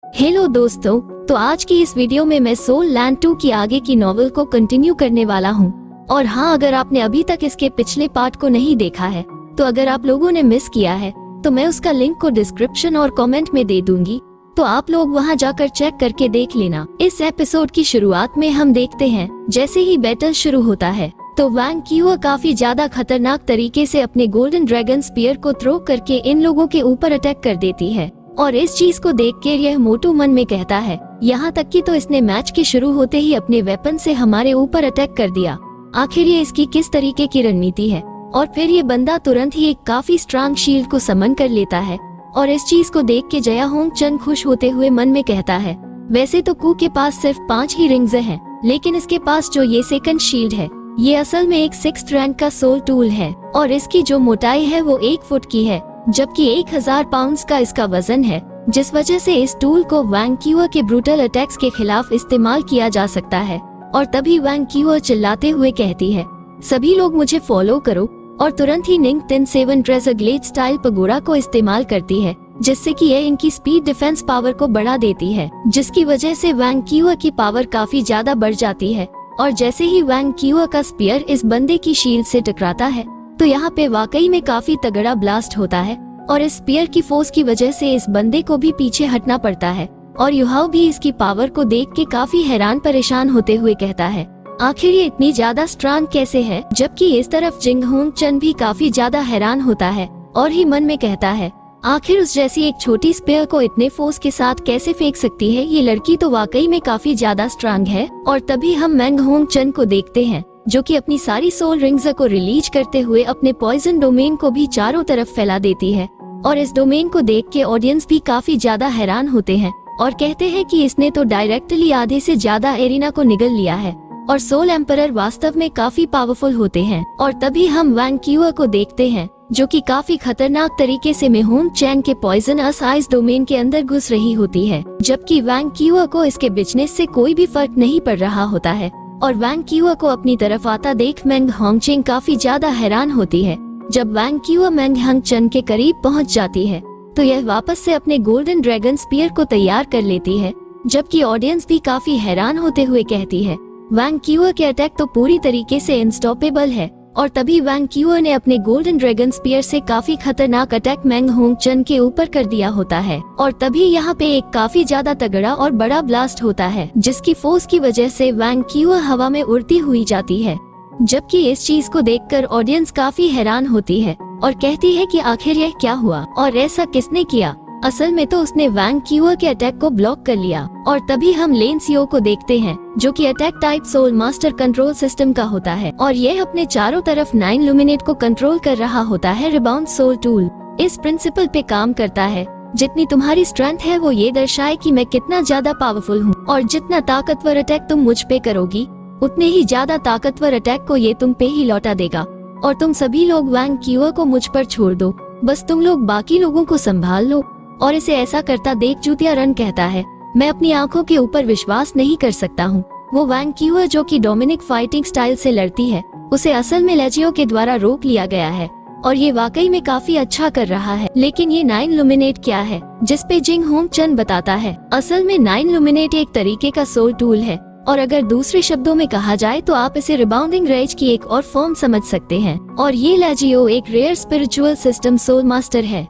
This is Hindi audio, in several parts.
हेलो दोस्तों, तो आज की इस वीडियो में मैं सोल लैंड 2 की आगे की नॉवेल को कंटिन्यू करने वाला हूँ। और हाँ, अगर आपने अभी तक इसके पिछले पार्ट को नहीं देखा है तो अगर आप लोगों ने मिस किया है तो मैं उसका लिंक को डिस्क्रिप्शन और कमेंट में दे दूंगी, तो आप लोग वहां जाकर चेक करके देख लेना। इस एपिसोड की शुरुआत में हम देखते हैं जैसे ही बैटल शुरू होता है तो वांग कीवा काफी ज्यादा खतरनाक तरीके से अपने गोल्डन ड्रैगन स्पीयर को थ्रो करके इन लोगों के ऊपर अटैक कर देती है। और इस चीज को देख कर यह मोटू मन में कहता है, यहाँ तक कि तो इसने मैच के शुरू होते ही अपने वेपन से हमारे ऊपर अटैक कर दिया। आखिर ये इसकी किस तरीके की रणनीति है। और फिर ये बंदा तुरंत ही एक काफी स्ट्रांग शील्ड को समन कर लेता है। और इस चीज को देख के जया होंग चन खुश होते हुए मन में कहता है, वैसे तो कू के पास सिर्फ 5 ही रिंग्स हैं, लेकिन इसके पास जो ये सेकंड शील्ड है ये असल में एक 6th रैंक का सोल टूल है। और इसकी जो मोटाई है वो 1 फुट की है, जबकि 1000 पाउंड्स का इसका वजन है, जिस वजह से इस टूल को वांग कीवा के ब्रूटल अटैक्स के खिलाफ इस्तेमाल किया जा सकता है। और तभी वांग कीवा चिल्लाते हुए कहती है, सभी लोग मुझे फॉलो करो। और तुरंत ही निंग 10-7 ट्रेजर ग्लेड स्टाइल पगोड़ा को इस्तेमाल करती है, जिससे कि यह इनकी स्पीड डिफेंस पावर को बढ़ा देती है, जिसकी वजह से वांग कीवा की पावर काफी ज्यादा बढ़ जाती है। और जैसे ही वांग कीवा का स्पीयर इस बंदे की शील्ड से टकराता है तो यहाँ पे वाकई में काफी तगड़ा ब्लास्ट होता है। और इस स्पीयर की फोर्स की वजह से इस बंदे को भी पीछे हटना पड़ता है। और युहाओ भी इसकी पावर को देख के काफी हैरान परेशान होते हुए कहता है, आखिर ये इतनी ज्यादा स्ट्रांग कैसे है। जबकि इस तरफ जिंग होंग चन भी काफी ज्यादा हैरान होता है और ही मन में कहता है, आखिर उस जैसी एक छोटी स्पीयर को इतने फोर्स के साथ कैसे फेंक सकती है, ये लड़की तो वाकई में काफी ज्यादा स्ट्रांग है। और तभी हम मैंग होंग चन को देखते हैं जो कि अपनी सारी सोल रिंग्स को रिलीज करते हुए अपने पॉइजन डोमेन को भी चारों तरफ फैला देती है। और इस डोमेन को देख के ऑडियंस भी काफी ज्यादा हैरान होते हैं और कहते हैं कि इसने तो डायरेक्टली आधे से ज्यादा एरिना को निगल लिया है। और सोल एम्परर वास्तव में काफी पावरफुल होते हैं। और तभी हम वांग कीवा को देखते हैं जो कि काफी खतरनाक तरीके से मेहून चैन के पॉइजनस आइस डोमेन के अंदर घुस रही होती है, जबकि वांग कीवा को इसके बिजनेस से कोई भी फर्क नहीं पड़ रहा होता है। और वांग कीवा को अपनी तरफ आता देख मैंग होंगचेंग काफी ज्यादा हैरान होती है। जब वांग कीवा मैंग हंग चन के करीब पहुंच जाती है तो यह वापस से अपने गोल्डन ड्रैगन स्पीयर को तैयार कर लेती है, जबकि ऑडियंस भी काफी हैरान होते हुए कहती है, वांग कीवा के अटैक तो पूरी तरीके से अनस्टॉपेबल है। और तभी वांग कीवा ने अपने गोल्डन ड्रैगन स्पीयर से काफी खतरनाक अटैक मैंग होंग चन के ऊपर कर दिया होता है। और तभी यहाँ पे एक काफी ज्यादा तगड़ा और बड़ा ब्लास्ट होता है, जिसकी फोर्स की वजह से वांग कीवा हवा में उड़ती हुई जाती है। जबकि इस चीज को देखकर ऑडियंस काफी हैरान होती है और कहती है कि आखिर यह क्या हुआ और ऐसा किसने किया। असल में तो उसने वांग कीवा के अटैक को ब्लॉक कर लिया। और तभी हम लेन सियो को देखते हैं जो कि attack type soul master control system का होता है और यह अपने चारों तरफ 9 लुमिनेट को कंट्रोल कर रहा होता है। रिबाउंड सोल टूल इस प्रिंसिपल पे काम करता है, जितनी तुम्हारी स्ट्रेंथ है वो ये दर्शाए कि मैं कितना ज्यादा पावरफुल हूँ, और जितना ताकतवर अटैक तुम मुझ पे करोगी उतने ही ज्यादा ताकतवर अटैक को ये तुम पे ही लौटा देगा। और तुम सभी लोग वांग कीवा को मुझ पर छोड़ दो, बस तुम लोग बाकी लोगों को संभाल लो। और इसे ऐसा करता देख जूतिया रन कहता है, मैं अपनी आंखों के ऊपर विश्वास नहीं कर सकता हूँ। वो वांग कीवा जो कि डोमिनिक फाइटिंग स्टाइल से लड़ती है, उसे असल में लेजियो के द्वारा रोक लिया गया है और ये वाकई में काफी अच्छा कर रहा है। लेकिन ये 9 लुमिनेट क्या है, जिसपे जिंग होंग चन बताता है, असल में 9 लुमिनेट एक तरीके का सोल टूल है। और अगर दूसरे शब्दों में कहा जाए तो आप इसे रिबाउंडिंग रेज की एक और फॉर्म समझ सकते हैं। और ये लेजियो एक rare spiritual system soul master है।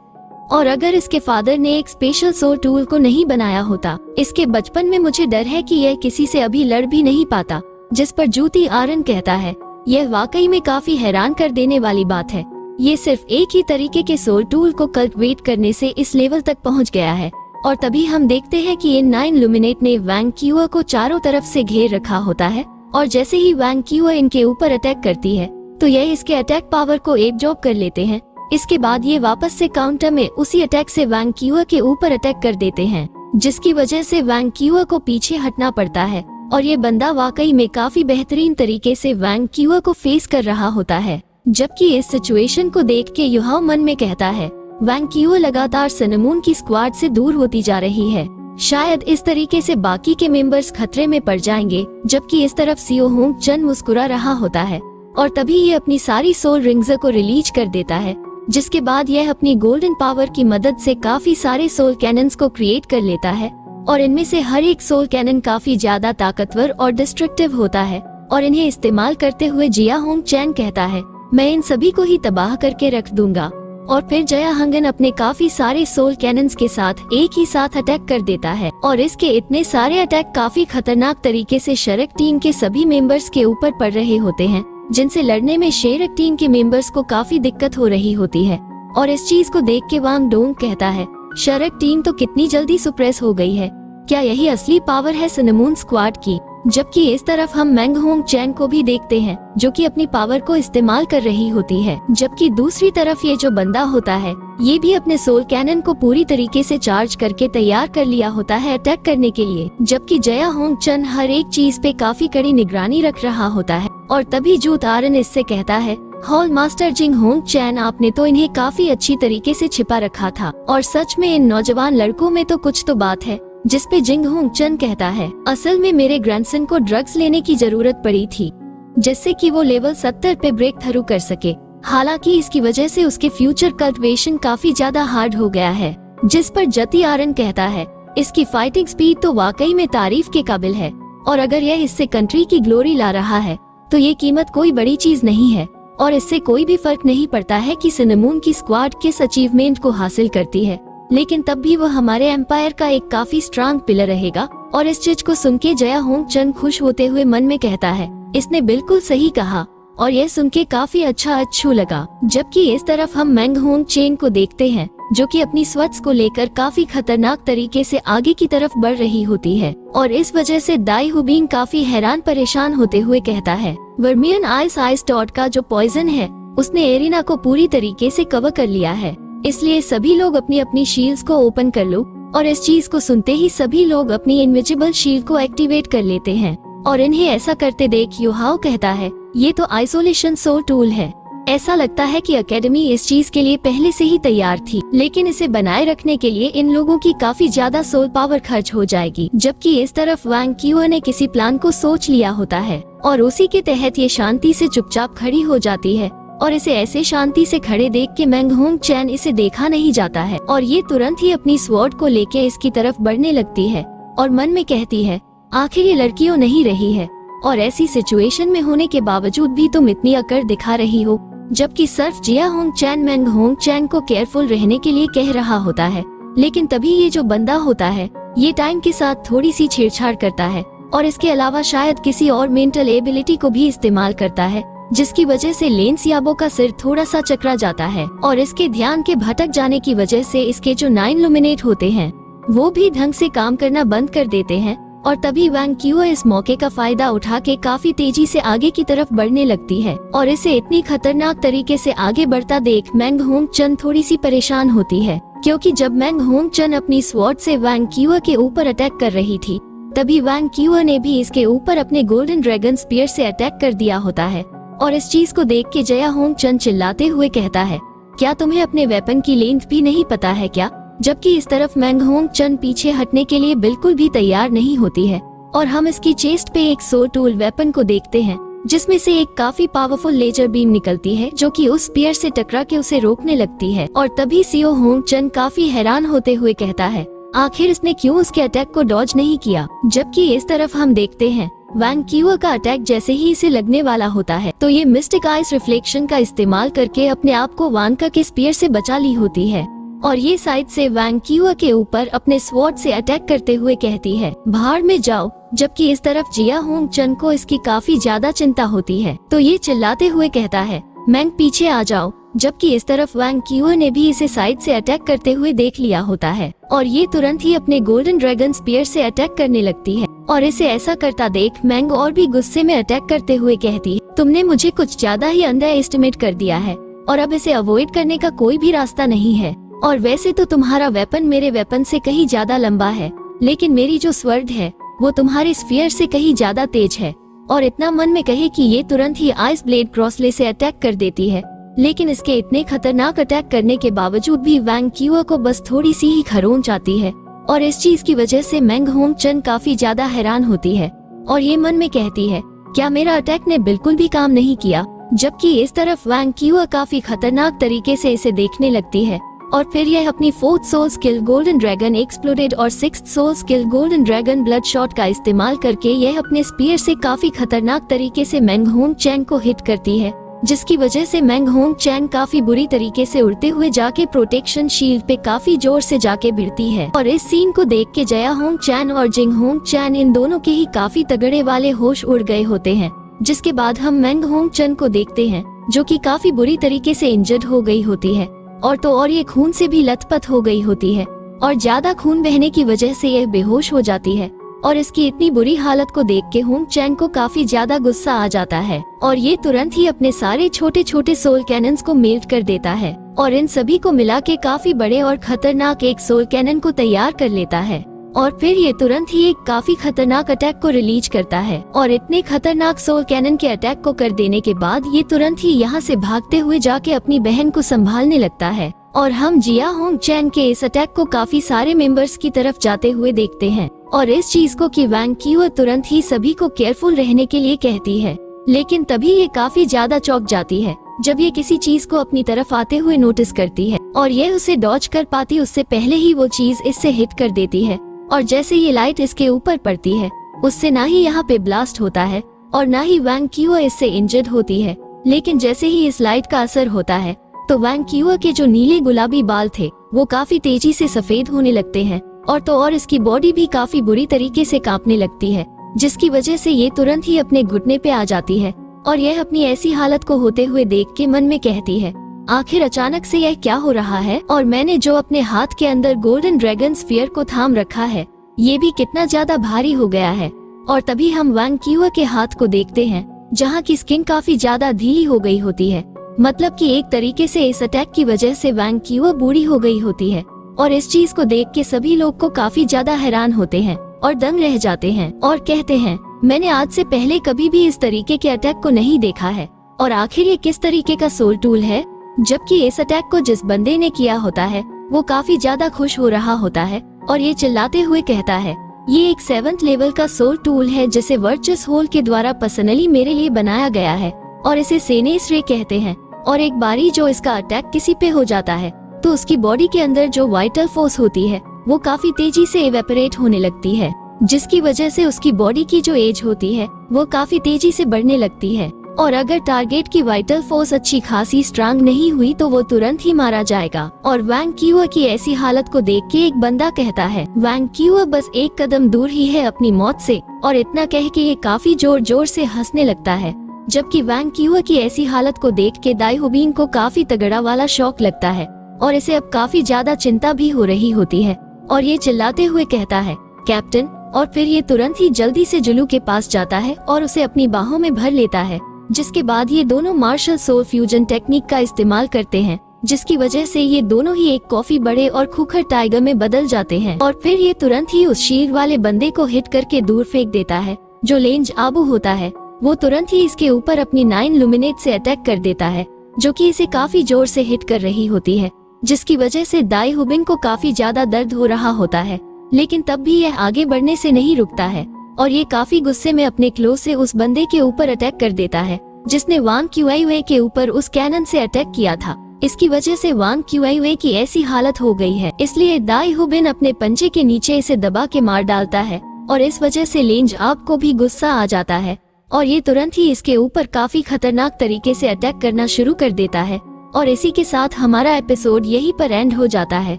और अगर इसके फादर ने एक स्पेशल सोल टूल को नहीं बनाया होता, इसके बचपन में मुझे डर है कि यह किसी से अभी लड़ भी नहीं पाता। जिस पर जूती आरन कहता है, यह वाकई में काफी हैरान कर देने वाली बात है। ये सिर्फ एक ही तरीके के सोल टूल को कल्टिवेट करने से इस लेवल तक पहुंच गया है। और तभी हम देखते हैं कि इन 9 लुमिनेट ने वांग कीवा को चारों तरफ से घेर रखा होता है। और जैसे ही वांग कीवा इनके ऊपर अटैक करती है तो यह इसके अटैक पावर को एब्जॉर्ब कर लेते हैं। इसके बाद ये वापस से काउंटर में उसी अटैक से वांग कीवा के ऊपर अटैक कर देते हैं, जिसकी वजह से वांग कीवा को पीछे हटना पड़ता है। और ये बंदा वाकई में काफी बेहतरीन तरीके से वांग कीवा को फेस कर रहा होता है। जबकि इस सिचुएशन को देख के युहाओ मन में कहता है, वांग कीवा लगातार सनमून की स्क्वाड से दूर होती जा रही है, शायद इस तरीके से बाकी के मेंबर्स खतरे में पड़ जाएंगे। जबकि इस तरफ सियो होंग चन मुस्कुरा रहा होता है और तभी ये अपनी सारी सोल रिंग्स को रिलीज कर देता है, जिसके बाद यह अपनी गोल्डन पावर की मदद से काफी सारे सोल कैनन्स को क्रिएट कर लेता है और इनमें से हर एक सोल कैनन काफी ज्यादा ताकतवर और डिस्ट्रक्टिव होता है और इन्हें इस्तेमाल करते हुए जिया होंग चैन कहता है, मैं इन सभी को ही तबाह करके रख दूंगा। और फिर जया हंगन अपने काफी सारे सोल कैनन्स के साथ एक ही साथ अटैक कर देता है और इसके इतने सारे अटैक काफी खतरनाक तरीके से शरक टीम के सभी मेंबर्स के ऊपर पड़ रहे होते हैं, जिनसे लड़ने में शेरक टीम के मेंबर्स को काफी दिक्कत हो रही होती है। और इस चीज को देख के वांग डोंग कहता है, शरक टीम तो कितनी जल्दी सुप्रेस हो गई है, क्या यही असली पावर है सिनेमून स्क्वाड की। जबकि इस तरफ हम मैंग होंग चैन को भी देखते हैं जो कि अपनी पावर को इस्तेमाल कर रही होती है, जबकि दूसरी तरफ ये जो बंदा होता है ये भी अपने सोल कैनन को पूरी तरीके से चार्ज करके तैयार कर लिया होता है अटैक करने के लिए। जबकि जया होंग चन हर एक चीज पे काफी कड़ी निगरानी रख रहा होता है। और तभी जू तारन इससे कहता है, हॉल मास्टर जिंग होंग चैन, आपने तो इन्हें काफी अच्छी तरीके से छिपा रखा था और सच में इन नौजवान लड़कों में तो कुछ तो बात है। जिस पे जिंग होंग चन कहता है, असल में मेरे ग्रैंडसन को ड्रग्स लेने की जरूरत पड़ी थी जिससे कि वो लेवल 70 पे ब्रेक थ्रू कर सके। हालांकि इसकी वजह से उसके फ्यूचर कल्टिवेशन काफी ज्यादा हार्ड हो गया है। जिस पर जती आरन कहता है, इसकी फाइटिंग स्पीड तो वाकई में तारीफ के काबिल है और अगर यह इससे कंट्री की ग्लोरी ला रहा है तो ये कीमत कोई बड़ी चीज नहीं है और इससे कोई भी फर्क नहीं पड़ता है कि सिनेमून की स्क्वाड किस अचीवमेंट को हासिल करती है, लेकिन तब भी वह हमारे एम्पायर का एक काफी स्ट्रांग पिलर रहेगा। और इस चीज को सुन के जया होंग चन खुश होते हुए मन में कहता है, इसने बिल्कुल सही कहा और यह सुन के काफी अच्छू लगा। जबकि इस तरफ हम मैंग होंग चेन को देखते हैं जो कि अपनी स्वट्स को लेकर काफी खतरनाक तरीके से आगे की तरफ बढ़ रही होती है और इस वजह से दाई हुबिंग काफी हैरान परेशान होते हुए कहता है, वर्मियन आइस डॉट का जो पॉइजन है उसने एरिना को पूरी तरीके से कवर कर लिया है, इसलिए सभी लोग अपनी अपनी शील्ड्स को ओपन कर लो। और इस चीज को सुनते ही सभी लोग अपनी इनविजिबल शील्ड को एक्टिवेट कर लेते हैं और इन्हें ऐसा करते देख युहाओ कहता है, ये तो आइसोलेशन सोल टूल है। ऐसा लगता है कि एकेडमी इस चीज के लिए पहले से ही तैयार थी, लेकिन इसे बनाए रखने के लिए इन लोगों की काफी ज्यादा सोल पावर खर्च हो जाएगी। जबकि इस तरफ वांग क्यूओ ने किसी प्लान को सोच लिया होता है और उसी के तहत ये शांति से चुपचाप खड़ी हो जाती है और इसे ऐसे शांति से खड़े देख के मैंग होंग चैन इसे देखा नहीं जाता है और ये तुरंत ही अपनी स्वॉर्ड को लेके इसकी तरफ बढ़ने लगती है और मन में कहती है, आखिर ये लड़कियों नहीं रही है और ऐसी सिचुएशन में होने के बावजूद भी तुम इतनी अकड़ दिखा रही हो। जबकि सिर्फ जिया होंग चैन मैंग होंग चैन को केयरफुल रहने के लिए कह रहा होता है, लेकिन तभी ये जो बंदा होता है ये टाइम के साथ थोड़ी सी छेड़छाड़ करता है और इसके अलावा शायद किसी और मेंटल एबिलिटी को भी इस्तेमाल करता है, जिसकी वजह से लेन सियाबो का सिर थोड़ा सा चकरा जाता है और इसके ध्यान के भटक जाने की वजह से इसके जो 9 लुमिनेट होते हैं वो भी ढंग से काम करना बंद कर देते हैं। और तभी वांग क्यूओ इस मौके का फायदा उठा के काफी तेजी से आगे की तरफ बढ़ने लगती है और इसे इतनी खतरनाक तरीके से आगे बढ़ता देख मैंग होंग चन थोड़ी सी परेशान होती है, क्योंकि जब मैंग होंग चन अपनी स्वॉर्ड से वांग क्यूओ के ऊपर अटैक कर रही थी तभी वांग क्यूओ ने भी इसके ऊपर अपने गोल्डन ड्रैगन स्पीयर से अटैक कर दिया होता है। और इस चीज को देख के जया होंग चन चिल्लाते हुए कहता है, क्या तुम्हें अपने वेपन की लेंथ भी नहीं पता है क्या। जबकि इस तरफ मैंग होंग चन पीछे हटने के लिए बिल्कुल भी तैयार नहीं होती है और हम इसकी चेस्ट पे एक सोल टूल वेपन को देखते हैं जिसमें से एक काफी पावरफुल लेजर बीम निकलती है जो कि उस स्पीयर से टकरा के उसे रोकने लगती है। और तभी सियो होंग चन काफी हैरान होते हुए कहता है, आखिर इसने क्यों उसके अटैक को डॉज नहीं किया। जबकि इस तरफ हम देखते हैं वांग क्यूओ का अटैक जैसे ही इसे लगने वाला होता है तो ये मिस्टिक आइस रिफ्लेक्शन का इस्तेमाल करके अपने आप को वांका के स्पीयर से बचा ली होती है और ये साइड से वांग क्यूओ के ऊपर अपने स्वॉर्ड से अटैक करते हुए कहती है, भाड़ में जाओ। जबकि इस तरफ जिया होंग चन को इसकी काफी ज्यादा चिंता होती है तो ये चिल्लाते हुए कहता है, मैंग पीछे आ जाओ। जबकि इस तरफ वांग क्यूओ ने भी इसे साइड से अटैक करते हुए देख लिया होता है और ये तुरंत ही अपने गोल्डन ड्रैगन स्पीयर से अटैक करने लगती है और इसे ऐसा करता देख मैंग और भी गुस्से में अटैक करते हुए कहती है, तुमने मुझे कुछ ज्यादा ही अंडर एस्टिमेट कर दिया है और अब इसे अवॉइड करने का कोई भी रास्ता नहीं है। और वैसे तो तुम्हारा वेपन मेरे वेपन से कहीं ज्यादा लंबा है, लेकिन मेरी जो स्वर्ड है वो तुम्हारे स्फीयर से कहीं ज्यादा तेज है। और इतना मन में कहे कि ये तुरंत ही आइस ब्लेड क्रॉसले से अटैक कर देती है, लेकिन इसके इतने खतरनाक अटैक करने के बावजूद भी वांग क्यूओ को बस थोड़ी सी ही खरोंच आती है और इस चीज की वजह से मैंग होंग चन काफी ज्यादा हैरान होती है और ये मन में कहती है, क्या मेरा अटैक ने बिल्कुल भी काम नहीं किया। जबकि इस तरफ वांग क्यूओ काफी खतरनाक तरीके से इसे देखने लगती है और फिर यह अपनी 4th soul skill golden dragon exploded और 6th soul skill golden dragon blood shot का इस्तेमाल करके यह अपने स्पीयर से काफी खतरनाक तरीके से मेंग होंग चैन को हिट करती है, जिसकी वजह से मेंग होंग चैन काफी बुरी तरीके से उड़ते हुए जाके प्रोटेक्शन शील्ड पे काफी जोर से जाके भिड़ती है। और इस सीन को देख के जया होंग चैन और जिंग होंग चैन इन दोनों के ही काफी तगड़े वाले होश उड़ गए होते हैं। जिसके बाद हम मेंग होंग चैन को देखते हैं जो कि काफी बुरी तरीके से इंजर्ड हो गई होती है और ये खून से भी लथपथ हो गई होती है और ज्यादा खून बहने की वजह से यह बेहोश हो जाती है। और इसकी इतनी बुरी हालत को देख के होंग चैन को काफी ज्यादा गुस्सा आ जाता है और ये तुरंत ही अपने सारे छोटे छोटे सोल कैनन्स को मेल्ट कर देता है और इन सभी को मिला के काफी बड़े और खतरनाक एक सोल कैनन को तैयार कर लेता है। और फिर ये तुरंत ही एक काफी खतरनाक अटैक को रिलीज करता है और इतने खतरनाक सोल कैनन के अटैक को कर देने के बाद ये तुरंत ही यहाँ से भागते हुए जाके अपनी बहन को संभालने लगता है। और हम जिया होंग चैन के इस अटैक को काफी सारे मेंबर्स की तरफ जाते हुए देखते हैं और इस चीज को कि वांग क्यूअर तुरंत ही सभी को केयरफुल रहने के लिए कहती है। लेकिन तभी ये काफी ज्यादा चौंक जाती है जब ये किसी चीज को अपनी तरफ आते हुए नोटिस करती है और ये उसे डॉज कर पाती उससे पहले ही वो चीज इससे हिट कर देती है। और जैसे ये लाइट इसके ऊपर पड़ती है उससे ना ही यहाँ पे ब्लास्ट होता है और ना ही वांग क्यूअर इससे इंजर्ड होती है। लेकिन जैसे ही इस लाइट का असर होता है तो वांग क्यूअर के जो नीले गुलाबी बाल थे वो काफी तेजी से सफेद होने लगते हैं और इसकी बॉडी भी काफी बुरी तरीके से कांपने लगती है, जिसकी वजह से ये तुरंत ही अपने घुटने पे आ जाती है और यह अपनी ऐसी हालत को होते हुए देख के मन में कहती है आखिर अचानक से यह क्या हो रहा है और मैंने जो अपने हाथ के अंदर गोल्डन ड्रैगन स्फीयर को थाम रखा है ये भी कितना ज्यादा भारी हो गया है। और तभी हम वांग क्यूअर के हाथ को देखते हैं जहाँ की स्किन काफी ज्यादा ढीली हो गई होती है, मतलब कि एक तरीके से इस अटैक की वजह से वांग क्यूअर बूढ़ी हो गई होती है। और इस चीज को देख के सभी लोग को काफी ज्यादा हैरान होते हैं और दंग रह जाते हैं और कहते हैं मैंने आज से पहले कभी भी इस तरीके के अटैक को नहीं देखा है और आखिर ये किस तरीके का सोल टूल है। जबकि इस अटैक को जिस बंदे ने किया होता है वो काफी ज्यादा खुश हो रहा होता है और ये चिल्लाते हुए कहता है ये एक 7th लेवल का सोल टूल है जिसे वर्चस होल के द्वारा पर्सनली मेरे लिए बनाया गया है और इसे सेनेस रे कहते हैं। और एक बारी जो इसका अटैक किसी पे हो जाता है तो उसकी बॉडी के अंदर जो वाइटल फोर्स होती है वो काफी तेजी से इवेपोरेट होने लगती है, जिसकी वजह से उसकी बॉडी की जो एज होती है वो काफी तेजी से बढ़ने लगती है। और अगर टारगेट की वाइटल फोर्स अच्छी खासी स्ट्रांग नहीं हुई तो वो तुरंत ही मारा जाएगा। और वांग क्यूअर की ऐसी हालत को देख के एक बंदा कहता है वांग क्यूअर बस एक कदम दूर ही है अपनी मौत से, और इतना कह के ये काफी जोर जोर से हंसने लगता है। जबकि वांग क्यूअर की ऐसी हालत को देख के दाई हुबिंग को काफी तगड़ा वाला शौक लगता है और इसे अब काफी ज्यादा चिंता भी हो रही होती है और ये चिल्लाते हुए कहता है कैप्टन। और फिर ये तुरंत ही जल्दी से जुलू के पास जाता है और उसे अपनी बाहों में भर लेता है, जिसके बाद ये दोनों मार्शल सोल फ्यूजन टेक्निक का इस्तेमाल करते हैं, जिसकी वजह से ये दोनों ही एक कॉफी बड़े और खूखर टाइगर में बदल जाते हैं। और फिर ये तुरंत ही उस शीर वाले बंदे को हिट करके दूर फेंक देता है जो लेंज आबू होता है। वो तुरंत ही इसके ऊपर अपनी 9 लुमिनेट से अटैक कर देता है जो कि इसे काफी जोर से हिट कर रही होती है, जिसकी वजह से दाई हुबिंग को काफी ज्यादा दर्द हो रहा होता है। लेकिन तब भी यह आगे बढ़ने से नहीं रुकता है और ये काफी गुस्से में अपने क्लो से उस बंदे के ऊपर अटैक कर देता है जिसने वांग क्यूआईवे के ऊपर उस कैनन से अटैक किया था। इसकी वजह से वांग क्यूआईवे की ऐसी हालत हो गई है, इसलिए दाई हुबिन अपने पंजे के नीचे इसे दबा के मार डालता है और इस वजह से लेंज आप को भी गुस्सा आ जाता है और ये तुरंत ही इसके ऊपर काफी खतरनाक तरीके से अटैक करना शुरू कर देता है। और इसी के साथ हमारा एपिसोड यहीं पर एंड हो जाता है।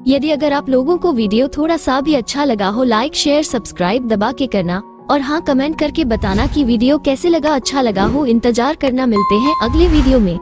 यदि अगर आप लोगों को वीडियो थोड़ा सा भी अच्छा लगा हो, लाइक शेयर सब्सक्राइब दबा के करना और हाँ कमेंट करके बताना कि वीडियो कैसे लगा, अच्छा लगा हो। इंतजार करना, मिलते हैं अगले वीडियो में।